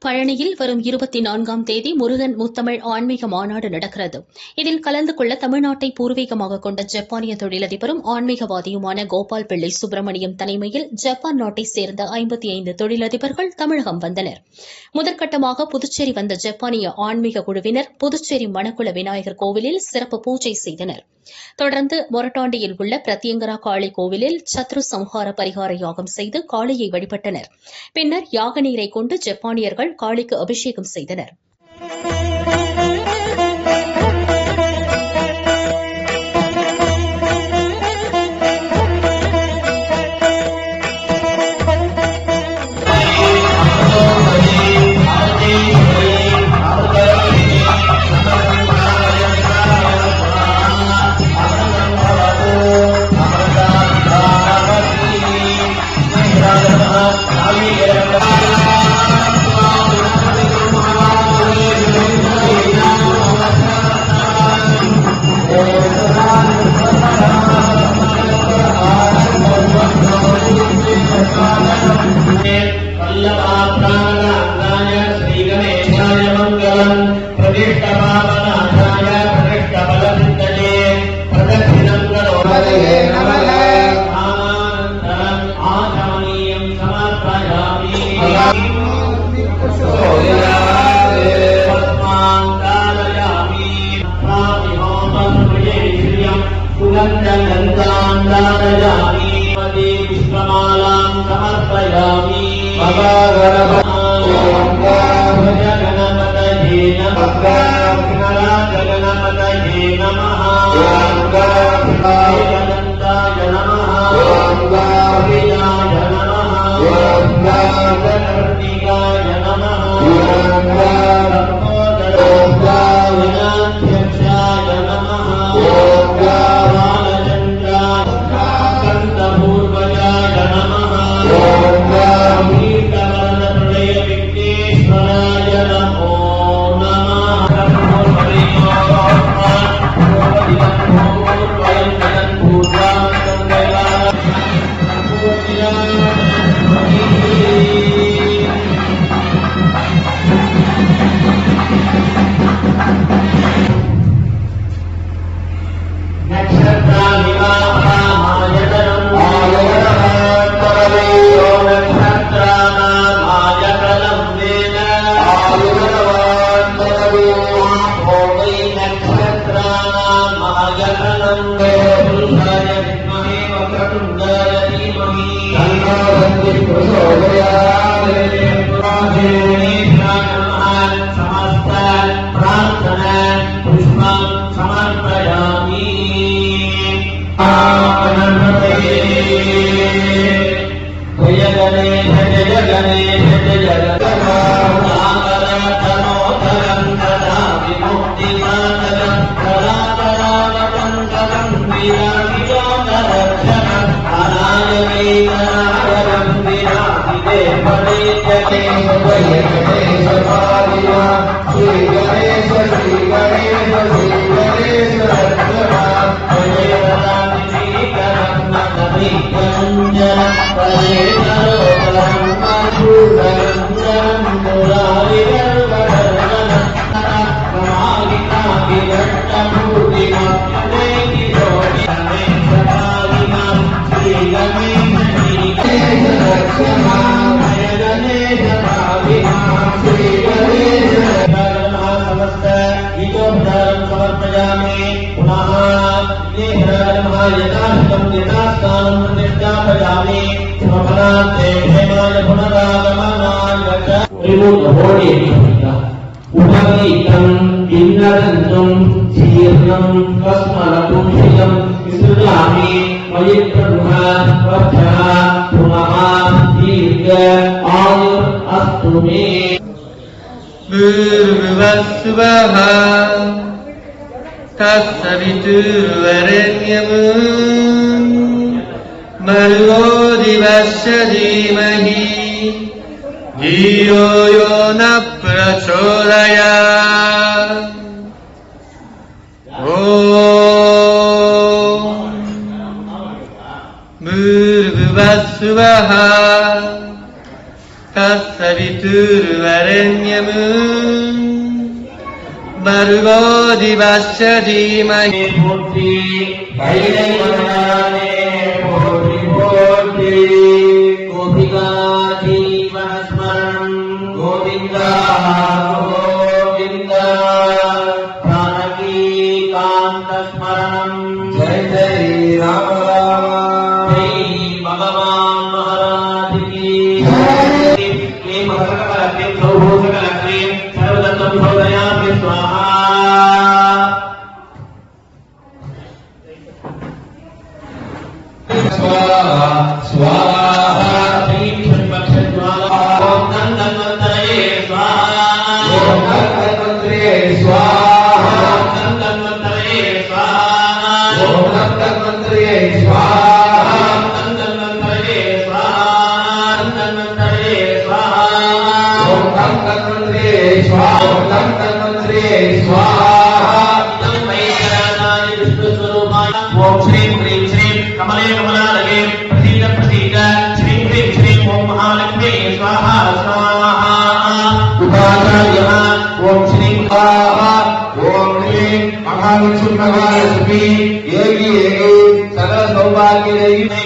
பழனியில் வரும் 24ஆம் தேதி முருகன் முத்தமிழ் ஆன்மீக மாநாடு நடக்கிறது. இதில் கலந்து கொள்ள தமிழ்நாட்டை பூர்வீகமாக கொண்ட ஜப்பானிய தொழிலதிபரும் ஆன்மீகவாதியுமான கோபால் பிள்ளை சுப்பிரமணியம் தலைமையில் ஜப்பான் நாட்டைச் சேர்ந்த 55 தொழிலதிபர்கள் தமிழகம் வந்தனர். முதற்கட்டமாக புதுச்சேரி வந்த ஜப்பானிய ஆன்மீக குழுவினர் புதுச்சேரி மணக்குள விநாயகர் கோவிலில் சிறப்பு பூஜை செய்தனர். தொடர்ந்து மொரட்டாண்டியில் உள்ள பிரத்யங்கரா காளி கோவிலில் சத்ரு சம்ஹார பரிகார யாகம் செய்து காளியை வழிபட்டனர். பின்னர் யாக நீரை கொண்டு ஜப்பானியர்கள் காளிக்கு அபிஷேகம் செய்தனர். Tassavitur वरेण्यम् भर्गो दिवस्य धीमहि पोट्रि कैलवनाने पोट्रि पोट्रि गोपिका जीवनस्मरणं गोविन्दा गोविन्दा जानकी कान्तस्मरणं जय जय राम राम जय भगवान महाराज की जय हे महत्कलक्ष्मी सौभूषकलक्ष्मी सर्वदत्तं शोधयामि स्वाहा स्वाहा स्वाहा श्रीं षण्पक्षज्वाला ॐ धन्वन्तरे स्वाहा ॐ धन्वन्तरे स्वाहा ॐ धन्वन्तरे स्वाहा ॐ धन्वन्तरे स्वाहा ॐ धन्वन्तरे स्वाहा ॐ धन्वन्तरे स्वाहा ॐ धन्वन्तरे स्वाहा ॐ धन्वन्तरे स्वाहा इदं वैद्यनाथाय विष्णुस्वरूपाय ॐ श्रीं ह्रीं श्रीं कमले कमलालये प्रसीद प्रसीद श्रीं ह्रीं श्रीं ॐ महालक्ष्मी स्वाहा स्वाहा उपाचार्यः ॐ श्रीं स्वाहा ॐ ह्रीं महालक्ष्मी महालक्ष्मी एकी एकी सकल सौभाग्यदेवी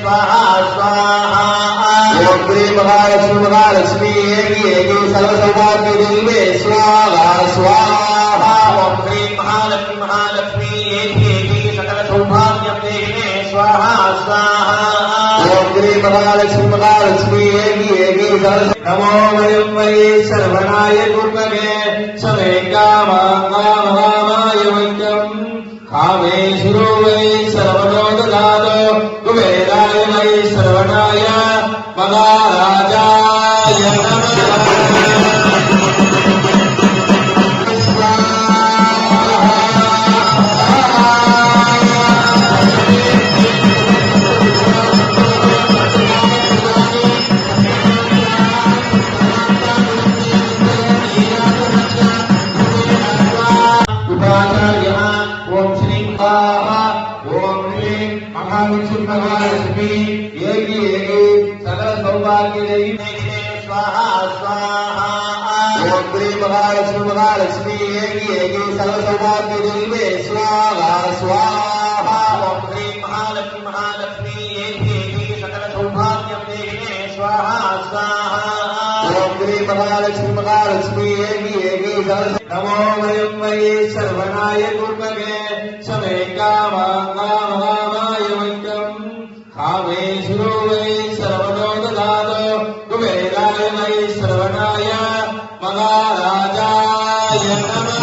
स्वाहा स्वाहा ॐ ह्रीं महालक्ष्मी महालक्ष्मी एकी एकी सकल सौभाग्यदेवी स्वाहा स्वाहा ॐ ह्रीं महालक्ष्मी महालक्ष्मी एकी एकी सकल सौभाग्यदेवी स्वाहा स्वाहा ॐ ह्रीं महालक्ष्मी महालक्ष्मी एकी एकी सकल नमो वयं वै सर्वणाय गुरुमगे समे कामाय वैद्यं कामेश्वरो वै सर्वनो ददातो कुबेराय वै सर्वणाय महाराजाय नमः उपाचार्यः ॐ श्रीं स्वाहा ॐ ह्रीं महालक्ष्मी महालक्ष्मी एकी एकी सकल सौभाग्यदेवी स्वाहा स्वाहा ॐ ह्रीं महालक्ष्मी महालक्ष्मी एकी एकी सकल सौभाग्यदेवी स्वाहा स्वाहा ॐ ह्रीं महालक्ष्मी महालक्ष्मी एकी एकी सकल सौभाग्यदेवी स्वाहा स्वाहा ॐ ह्रीं महालक्ष्मी महालक्ष्मी एकी एकी सकल नमो वयं वै सर्वणाय गुरुमगे समे कामाय वैद्यं कामेश्वरो वै सर्वनो ददातो कुबेराय वै सर्वणाय महाराजाय नमः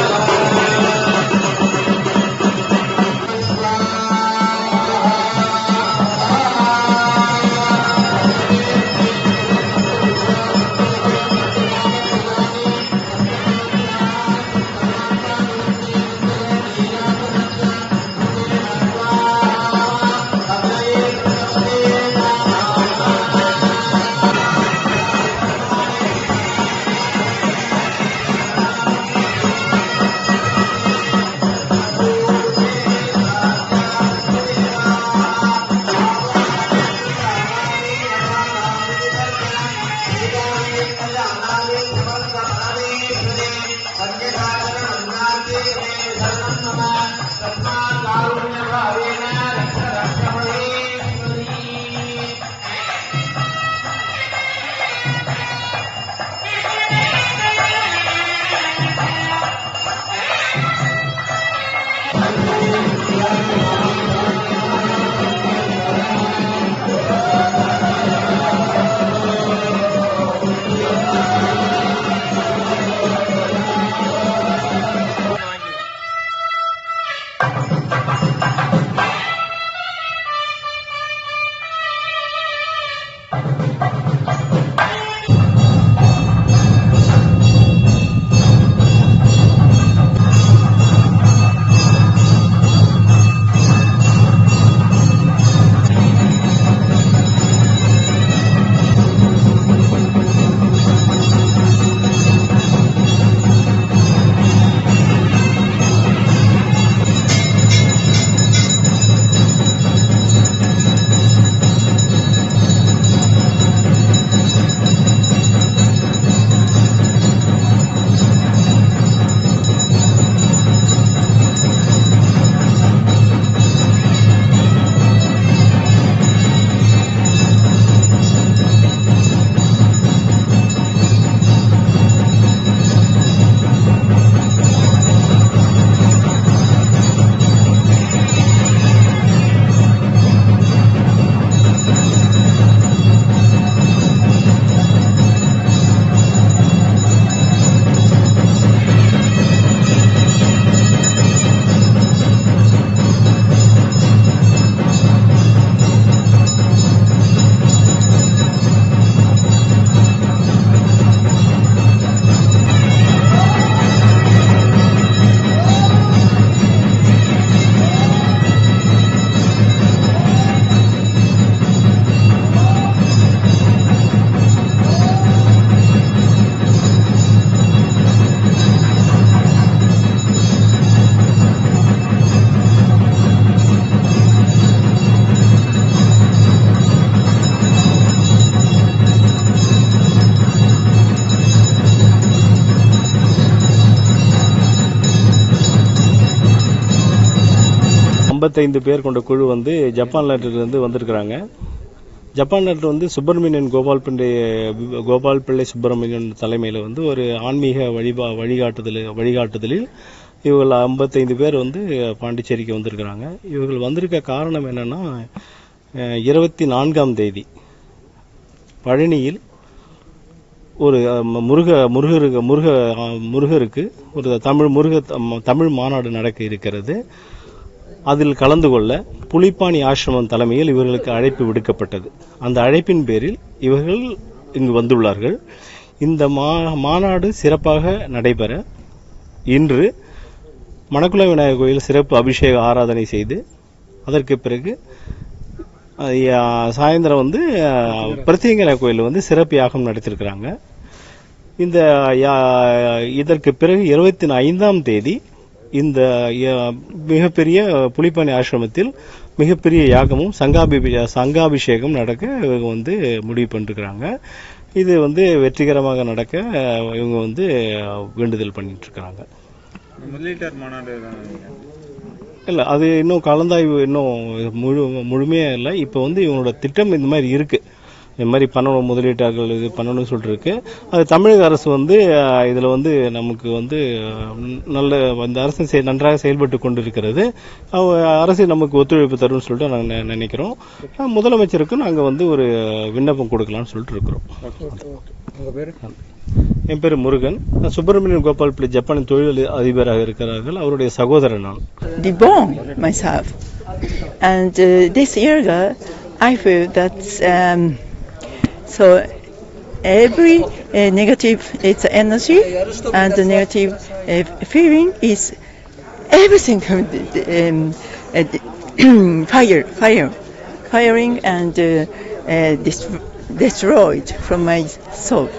55 பேர் கொண்ட குழு வந்து ஜப்பான் நாட்டிலிருந்து வந்திருக்கிறாங்க. ஜப்பான் நாட்டில் வந்து சுப்பிரமணியன் கோபால் பிள்ளை சுப்பிரமணியன் தலைமையில் வந்து ஒரு ஆன்மீக வழிகாட்டுதலில் இவர்கள் 55 பேர் வந்து பாண்டிச்சேரிக்கு வந்திருக்கிறாங்க. இவர்கள் வந்திருக்க காரணம் என்னன்னா, 24ஆம் தேதி பழனியில் ஒரு முருகருக்கு ஒரு தமிழ் மாநாடு நடக்க இருக்கிறது. அதில் கலந்து கொள்ள புலிப்பாணி ஆசிரமம் தலைமையில் இவர்களுக்கு அழைப்பு விடுக்கப்பட்டது. அந்த அழைப்பின் பேரில் இவர்கள் இங்கு வந்துள்ளார்கள். இந்த மாநாடு சிறப்பாக நடைபெற இன்று மணக்குள விநாயகர் கோயில் சிறப்பு அபிஷேக ஆராதனை செய்து அதற்கு பிறகு சாயந்தரம் வந்து பிரத்யங்கர கோயில் வந்து சிறப்பு யாகம் நடத்திருக்கிறாங்க. இதற்கு பிறகு 25ஆம் தேதி இந்த மிகப்பெரிய புலிப்பாணி ஆசிரமத்தில் மிகப்பெரிய யாகமும் சங்காபிஷேகம் நடக்க இவங்க வந்து முடிவு பண்ணிருக்கிறாங்க. இது வந்து வெற்றிகரமாக நடக்க இவங்க வந்து வேண்டுதல் பண்ணிட்டு இருக்காங்க. முதலீட்டார் மாநாடு இல்லை, அது இன்னும் கலந்தாய்வு இன்னும் முழுமையாக இல்லை. இப்போ வந்து இவங்களோட திட்டம் இந்த மாதிரி இருக்கு, இந்த மாதிரி பண்ணணும், முதலீட்டாளர்கள் இது பண்ணணும்னு சொல்லிட்டு இருக்கு. அது தமிழக அரசு வந்து இதில் வந்து நமக்கு வந்து இந்த அரசு நன்றாக செயல்பட்டு கொண்டிருக்கிறது. அரசு நமக்கு ஒத்துழைப்பு தரும்னு சொல்லிட்டு நாங்கள் நினைக்கிறோம். முதலமைச்சருக்கும் நாங்கள் வந்து ஒரு விண்ணப்பம் கொடுக்கலாம்னு சொல்லிட்டு இருக்கிறோம். என் பேர் முருகன். சுப்பிரமணியன் கோபால் பிள்ளை ஜப்பானின் தொழில் அதிபராக இருக்கிறார்கள். அவருடைய சகோதரன் நான். Born myself, and this year I feel that so every negative it's energy, and the negative feeling is everything firing and destroyed from my soul.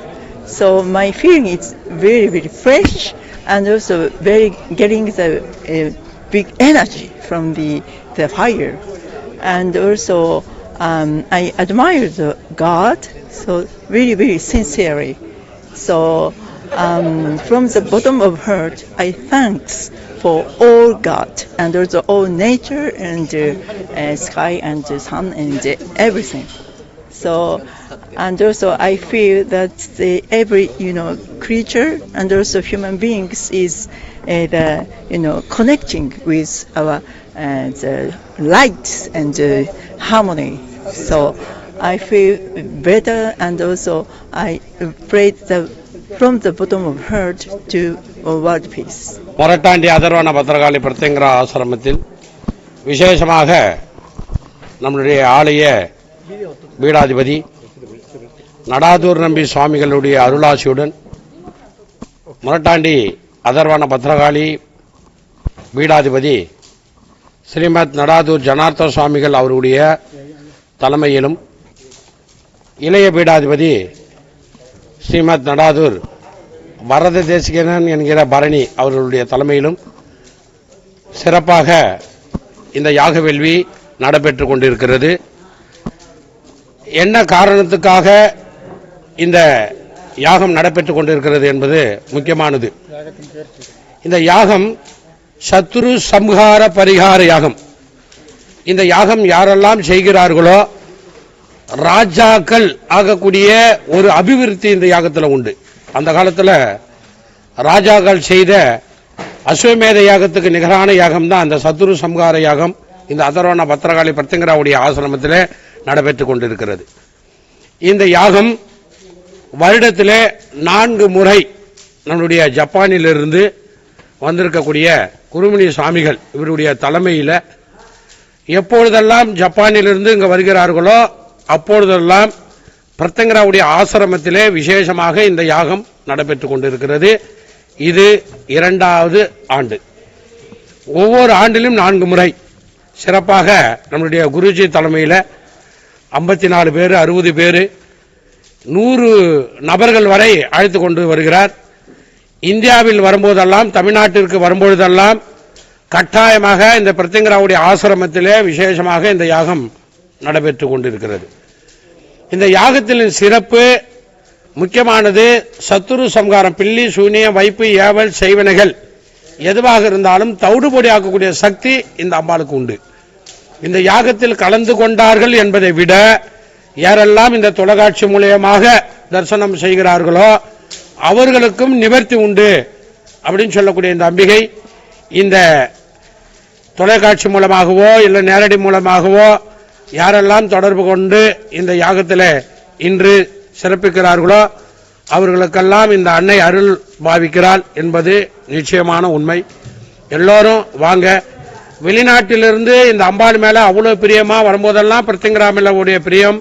So my feeling is very, very fresh, and also very getting the big energy from the fire. And also I admire the God, so really, very sincerely. So from the bottom of heart, I thanks for all God, and also all nature and sky and the sun and everything. So, and also I feel that every creature and also human beings is connecting with our the light and harmony. So I feel better, and also I pray from the bottom of heart to world peace. Morattandi Atharvana Bhadrakali Pratyangira ஆசிரமத்தில் விசேஷமாக நம்முடைய ஆலய பீடாதிபதி நடாதூர் நம்பி சுவாமிகளுடைய அருளாசியுடன் மொரட்டாண்டி அதர்வன பத்திரகாளி பீடாதிபதி ஸ்ரீமத் நடாதூர் ஜனார்த்த சுவாமிகள் அவருடைய தலைமையிலும் இளைய பீடாதிபதி ஸ்ரீமத் நடாதூர் வரத தேசிகன் என்கிற பரணி அவர்களுடைய தலைமையிலும் சிறப்பாக இந்த யாக வேள்வி நடைபெற்றுக் கொண்டிருக்கிறது. என்ன காரணத்துக்காக இந்த யாகம் நடைபெற்றுக் கொண்டிருக்கிறது என்பது முக்கியமானது. இந்த யாகம் சத்ரு சம்ஹார பரிகார யாகம். இந்த யாகம் யாரெல்லாம் செய்கிறார்களோ ராஜாக்கள் ஆகக்கூடிய ஒரு அபிவிருத்தி இந்த யாகத்தில் உண்டு. அந்த காலத்தில் ராஜாக்கள் செய்த அஸ்வமேத யாகத்துக்கு நிகரான யாகம் தான் அந்த சத்ரு சம்ஹார யாகம். இந்த அதர்வன பத்திரகாளி பிரத்யங்கராவுடைய ஆசிரமத்தில் நடைபெற்றுக் கொண்டிருக்கிறது. இந்த யாகம் வருடத்திலே 4 முறை நம்முடைய ஜப்பானிலிருந்து வந்திருக்கக்கூடிய குருமணி சுவாமிகள் இவருடைய தலைமையில் எப்பொழுதெல்லாம் ஜப்பானிலிருந்து இங்கு வருகிறார்களோ அப்பொழுதெல்லாம் பிரத்யங்கராவுடைய ஆசிரமத்திலே விசேஷமாக இந்த யாகம் நடைபெற்றுக் கொண்டிருக்கிறது. இது 2வது ஆண்டு. ஒவ்வொரு ஆண்டிலும் 4 முறை சிறப்பாக நம்முடைய குருஜி தலைமையில் 54 பேர் 60 பேர் 100 நபர்கள் வரை அழைத்து கொண்டு வருகிறார். இந்தியாவில் வரும்போதெல்லாம் தமிழ்நாட்டிற்கு வரும்பொழுதெல்லாம் கட்டாயமாக இந்த பிரத்யங்கராவுடைய ஆசிரமத்திலே விசேஷமாக இந்த யாகம் நடைபெற்றுக் கொண்டிருக்கிறது. இந்த யாகத்தின் சிறப்பு முக்கியமானது சத்துரு சம்ஹாரம், பில்லி சூனியம் வைப்பு ஏவல் செய்வனைகள் எதுவாக இருந்தாலும் தவிடுபொடி ஆக்கக்கூடிய சக்தி இந்த அம்பாளுக்கு உண்டு. இந்த யாகத்தில் கலந்து கொண்டார்கள் என்பதை விட யாரெல்லாம் இந்த தொலைக்காட்சி மூலமாக தரிசனம் செய்கிறார்களோ அவர்களுக்கும் நிவர்த்தி உண்டு அப்படின்னு சொல்லக்கூடிய இந்த அம்பிகை இந்த தொலைக்காட்சி மூலமாகவோ இல்லை நேரடி மூலமாகவோ யாரெல்லாம் தொடர்பு கொண்டு இந்த யாகத்தில் இன்று சிறப்பிக்கிறார்களோ அவர்களுக்கெல்லாம் இந்த அன்னை அருள் பாவிக்கிறாள் என்பது நிச்சயமான உண்மை. எல்லோரும் வாங்க. வெளிநாட்டிலிருந்து இந்த அம்பாள் மேல அவ்வளவு பிரியமா வரும்போதெல்லாம் பிரத்திங்கரா மேல உடைய பிரியம்,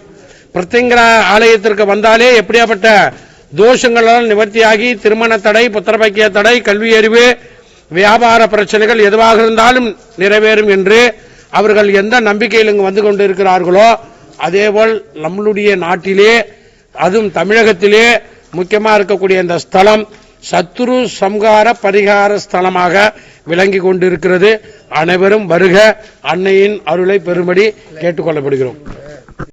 பிரத்திங்கரா ஆலயத்திற்கு வந்தாலே எப்படியாப்பட்ட தோஷங்களால் நிவர்த்தியாகி திருமண தடை, புத்திரபாக்கிய தடை, கல்வி அறிவு, வியாபார பிரச்சனைகள் எதுவாக இருந்தாலும் நிறைவேறும் என்று அவர்கள் எந்த நம்பிக்கையில் இங்கு வந்து கொண்டிருக்கிறார்களோ அதேபோல் நம்மளுடைய நாட்டிலே அதுவும் தமிழகத்திலே முக்கியமா இருக்கக்கூடிய இந்த ஸ்தலம் சத்ரு சம்ஹார பரிகார ஸ்தலமாக விளங்கி கொண்டிருக்கிறது. அனைவரும் வருக, அன்னையின் அருளை பெறும்படி கேட்டுக்கொள்ளப்படுகிறோம்.